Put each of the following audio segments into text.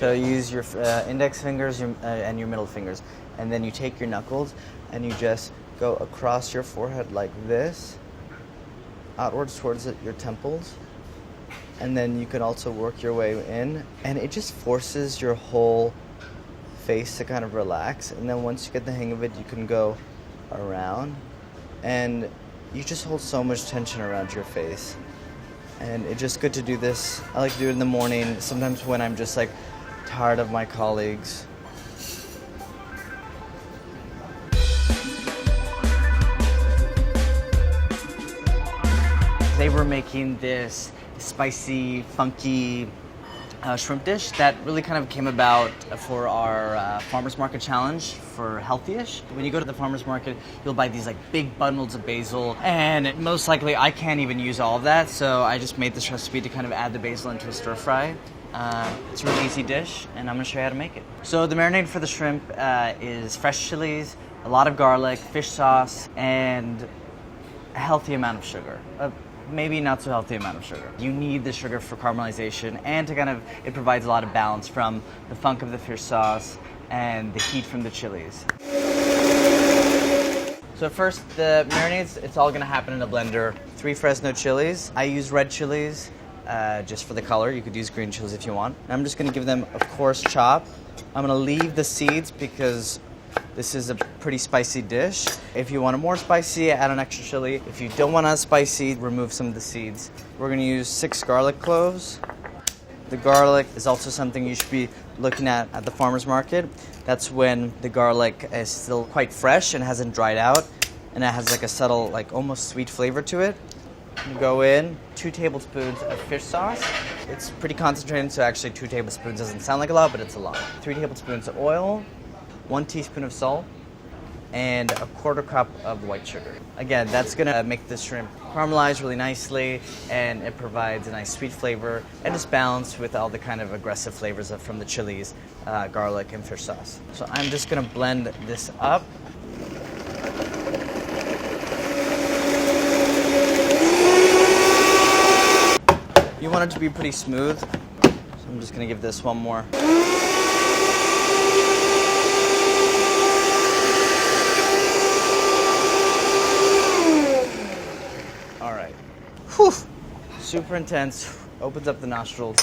So you use your index fingers and your middle fingers, and then you take your knuckles and you just go across your forehead like this, outwards towards your temples, and then you can also work your way in, and it just forces your whole face to kind of relax. And then once you get the hang of it, you can go around, and you just hold so much tension around your face. And it's just good to do this. I like to do it in the morning, sometimes when I'm just like tired of my colleagues. They were making this spicy, funky shrimp dish that really kind of came about for our farmers market challenge for Healthyish. When you go to the farmers market, you'll buy these like big bundles of basil, and most likely I can't even use all of that, so I just made this recipe to kind of add the basil into a stir fry. It's a really easy dish, and I'm going to show you how to make it. So the marinade for the shrimp is fresh chilies, a lot of garlic, fish sauce, and a healthy amount of sugar. Maybe not so healthy amount of sugar. You need the sugar for caramelization, and to kind of, it provides a lot of balance from the funk of the fish sauce and the heat from the chilies. So first, the marinades, it's all gonna happen in a blender. 3 Fresno chilies. I use red chilies just for the color. You could use green chilies if you want. And I'm just gonna give them a coarse chop. I'm gonna leave the seeds because this is a pretty spicy dish. If you want it more spicy, add an extra chili. If you don't want it spicy, remove some of the seeds. We're gonna use 6 garlic cloves. The garlic is also something you should be looking at the farmer's market. That's when the garlic is still quite fresh and hasn't dried out, and it has like a subtle, like almost sweet flavor to it. You go in 2 tablespoons of fish sauce. It's pretty concentrated, so actually 2 tablespoons doesn't sound like a lot, but it's a lot. 3 tablespoons of oil, 1 teaspoon of salt, and a 1/4 cup of white sugar. Again, that's gonna make the shrimp caramelize really nicely, and it provides a nice sweet flavor, and it's balanced with all the kind of aggressive flavors from the chilies, garlic, and fish sauce. So I'm just gonna blend this up. You want it to be pretty smooth, so I'm just gonna give this one more. Whew. Super intense, opens up the nostrils.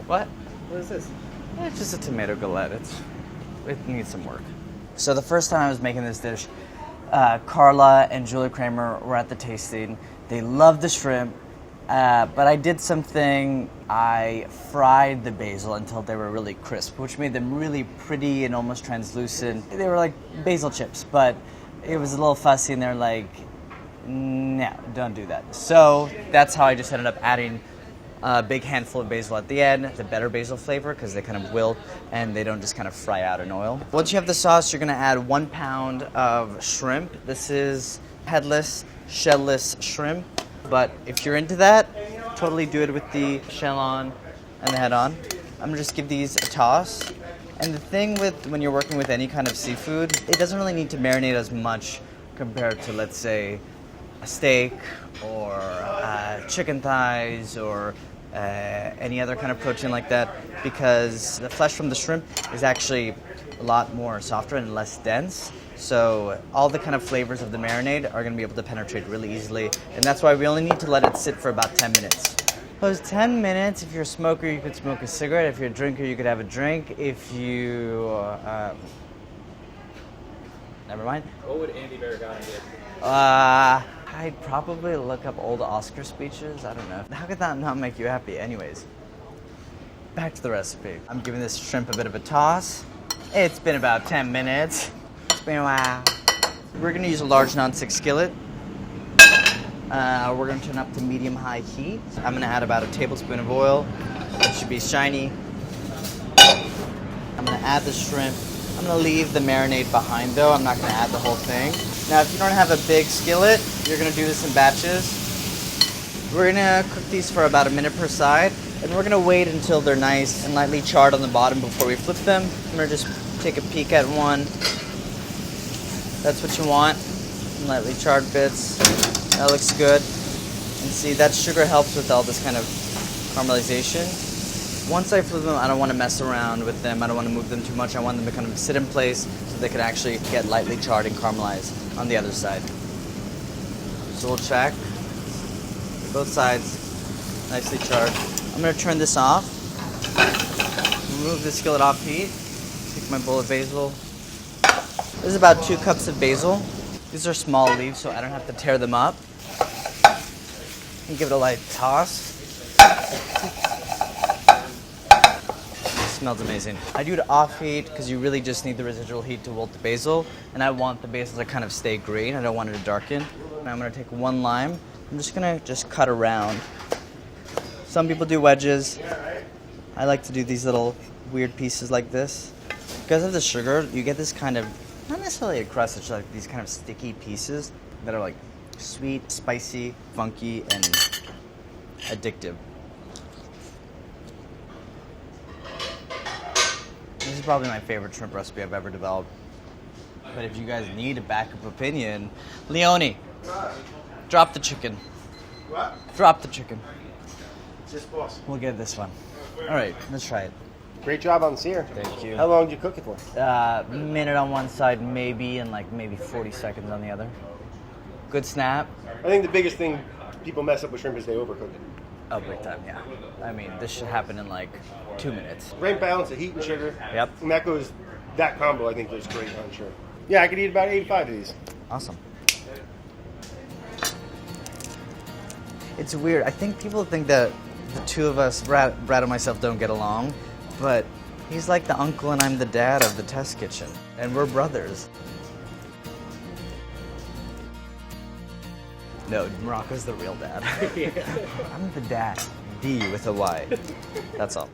What? What is this? It's just a tomato galette. It needs some work. So the first time I was making this dish, Carla and Julia Kramer were at the tasting. They loved the shrimp. But I did something, I fried the basil until they were really crisp, which made them really pretty and almost translucent. They were like basil chips, but it was a little fussy, and they're like, no, don't do that. So that's how I just ended up adding a big handful of basil at the end. It's a better basil flavor because they kind of wilt and they don't just kind of fry out in oil. Once you have the sauce, you're gonna add 1 pound of shrimp. This is headless, shellless shrimp. But if you're into that, totally do it with the shell on and the head on. I'm gonna just give these a toss. And the thing with when you're working with any kind of seafood, it doesn't really need to marinate as much compared to, let's say, a steak or chicken thighs or any other kind of protein like that, because the flesh from the shrimp is actually a lot more softer and less dense. So all the kind of flavors of the marinade are going to be able to penetrate really easily, and that's why we only need to let it sit for about 10 minutes. Those 10 minutes, if you're a smoker, you could smoke a cigarette. If you're a drinker, you could have a drink. If you... never mind. What would Andy Baraghani do? I'd probably look up old Oscar speeches. I don't know. How could that not make you happy? Anyways, back to the recipe. I'm giving this shrimp a bit of a toss. It's been about 10 minutes. It's been a while. We're going to use a large non-stick skillet. We're going to turn up to medium-high heat. I'm going to add about a tablespoon of oil. It should be shiny. I'm going to add the shrimp. I'm going to leave the marinade behind, though. I'm not going to add the whole thing. Now, if you don't have a big skillet, you're going to do this in batches. We're going to cook these for about a minute per side, and we're going to wait until they're nice and lightly charred on the bottom before we flip them. I'm going to just take a peek at one. That's what you want. Some lightly charred bits. That looks good. And see, that sugar helps with all this kind of caramelization. Once I flip them, I don't want to mess around with them. I don't want to move them too much. I want them to kind of sit in place so they can actually get lightly charred and caramelized on the other side. So we'll check. Both sides nicely charred. I'm going to turn this off. Remove the skillet off heat. Take my bowl of basil. This is about 2 cups of basil. These are small leaves, so I don't have to tear them up. And give it a light toss. Smells amazing. I do it off heat because you really just need the residual heat to wilt the basil, and I want the basil to kind of stay green. I don't want it to darken. Now I'm going to take 1 lime. I'm just going to cut around. Some people do wedges. I like to do these little weird pieces like this. Because of the sugar, you get this kind of, not necessarily a crust, it's like these kind of sticky pieces that are like sweet, spicy, funky, and addictive. This is probably my favorite shrimp recipe I've ever developed. But if you guys need a backup opinion, Leone, drop the chicken. What? Drop the chicken. Just boss. We'll get this one. All right, let's try it. Great job on the sear. Thank you. How long did you cook it for? Minute on one side, maybe, and like maybe 40 seconds on the other. Good snap. I think the biggest thing people mess up with shrimp is they overcook it. Oh, big time, yeah. I mean, this should happen in like 2 minutes. Right balance of heat and sugar. Yep. And that combo I think is great on shrimp. Yeah, I could eat about 85 of these. Awesome. It's weird. I think people think that the two of us, Brad and myself, don't get along, but he's like the uncle and I'm the dad of the test kitchen, and we're brothers. No, Morocco's the real dad. I'm the dad. D with a Y. That's all.